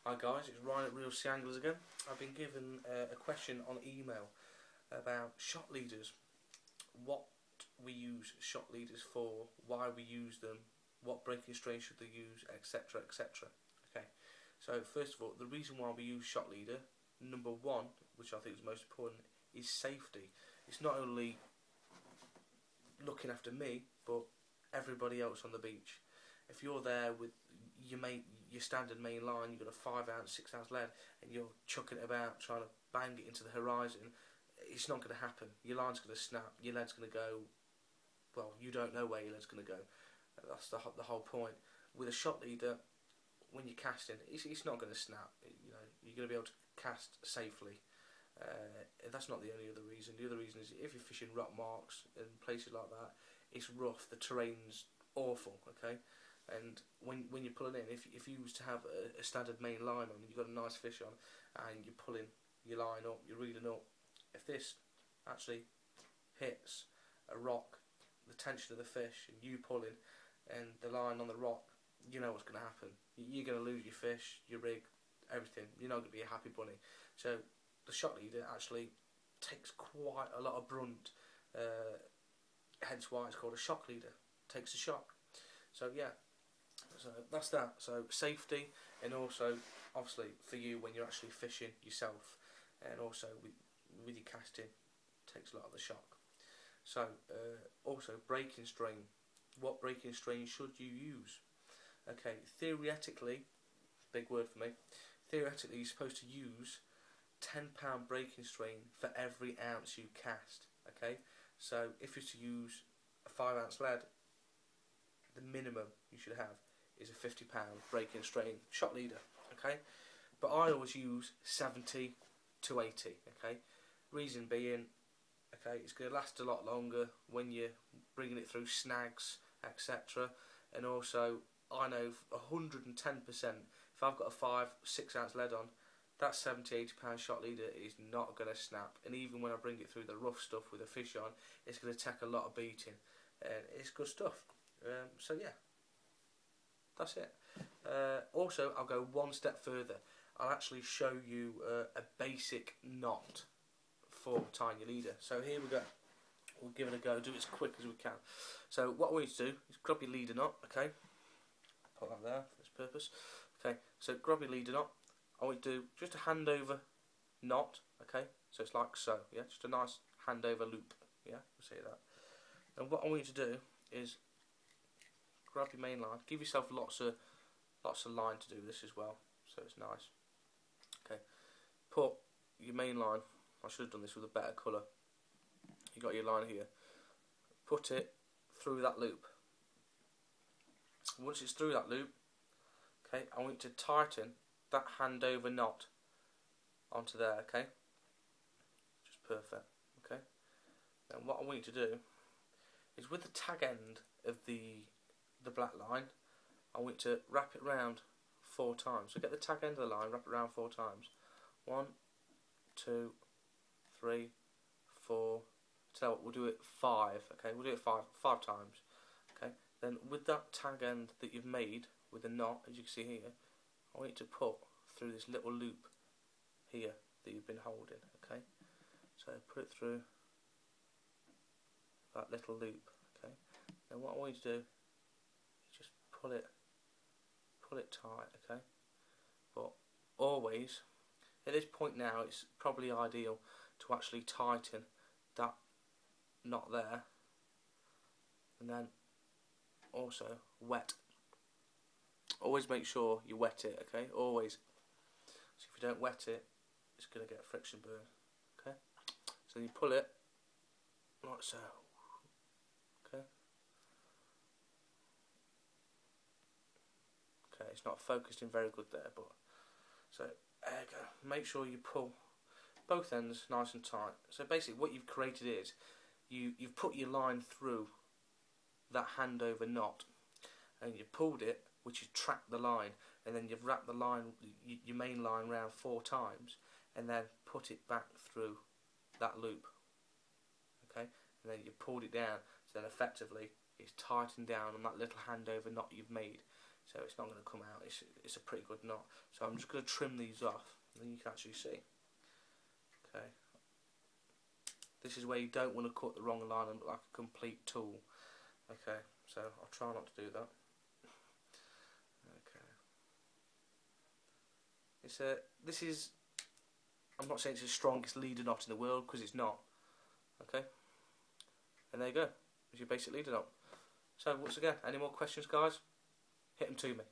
Hi guys, it's Ryan at Real Sea Anglers again. I've been given a question on email about shot leaders. What we use shot leaders for, why we use them, what breaking strain should they use, etc, etc. Okay, so first of all, the reason why we use shot leader, number one, which I think is most important, is safety. It's not only looking after me, but everybody else on the beach. If you're there with your standard main line, you've got a 5 ounce, 6 ounce lead, and you're chucking it about trying to bang it into the horizon, it's not going to happen. Your line's going to snap, your lead's going to go, well, you don't know where your lead's going to go. That's the whole point. With a shot leader, when you're casting, it's not going to snap. You're going to be able to cast safely. That's not the only other reason. The other reason is if you're fishing rock marks and places like that, it's rough, the terrain's awful, okay? And when you're pulling in, if you was to have a standard main line on and you've got a nice fish on and you're pulling your line up, you're reeling up, if this actually hits a rock, the tension of the fish and you pulling and the line on the rock, you know what's going to happen. You're going to lose your fish, your rig, everything. You're not going to be a happy bunny. So the shot leader actually takes quite a lot of brunt, hence why it's called a shock leader. Takes a shock. So yeah, so that's that. So safety, and also obviously for you when you're actually fishing yourself, and also with your casting, takes a lot of the shock. So also breaking strain. What breaking strain should you use? Okay, theoretically, big word for me, theoretically you're supposed to use 10 pound breaking strain for every ounce you cast. Okay, so if you're to use a 5 ounce lead, the minimum you should have is a 50 pound breaking strain shot leader. Okay, but I always use 70 to 80. Okay, reason being, okay, it's going to last a lot longer when you're bringing it through snags, etc. And also, I know 110%, if I've got a 5-6 ounce lead on, that 70-80 pound shot leader is not going to snap. And even when I bring it through the rough stuff with a fish on, it's going to take a lot of beating. And it's good stuff. So yeah, that's it. Also, I'll go one step further. I'll actually show you a basic knot for tying your leader. So here we go. We'll give it a go. Do it as quick as we can. So what we need to do is grab your leader knot. Okay, put that there for this purpose. Okay, so grab your leader knot. I want you to do just a hand over knot. Okay, so it's like so. Yeah, just a nice hand over loop. Yeah, we'll see that. And what I want you to do is grab your main line. Give yourself lots of line to do this as well, so it's nice. Okay, put your main line. I should have done this with a better colour. You got your line here. Put it through that loop. Once it's through that loop, okay, I want you to tighten that hand over knot onto there. Okay, just perfect. Okay, and what I want you to do is with the tag end of the black line, I want you to wrap it round 4 times. So get the tag end of the line, wrap it around 4 times. 1, 2, 3, 4. So what, we'll do it 5. Okay, we'll do it 5 times. Okay, then with that tag end that you've made with the knot, as you can see here, I want you to put through this little loop here that you've been holding. Okay, so put it through that little loop. Okay, then what I want you to do is just pull it tight. Okay, but always at this point now, it's probably ideal to actually tighten that knot there, and then also wet. Always make sure you wet it. Okay, always. So if you don't wet it, it's going to get a friction burn. Okay, so you pull it like so. Okay. Okay, it's not focused in very good there, but so there you go. Make sure you pull both ends nice and tight. So basically, what you've created is you've put your line through that hand over knot, and you pulled it, which is tracked the line, and then you've wrapped the line, your main line, round 4 times, and then put it back through that loop. Okay, and then you pulled it down, so then effectively it's tightened down on that little hand over knot you've made. so it's not going to come out. It's a pretty good knot. So I'm just going to trim these off, and then you can actually see. Okay. This is where you don't want to cut the wrong line and look like a complete tool. Okay, so I'll try not to do that. Okay. This is, I'm not saying it's the strongest leader knot in the world, because it's not. Okay. And there you go. It's your basic leader knot. So once again, any more questions, guys? Hit them to me.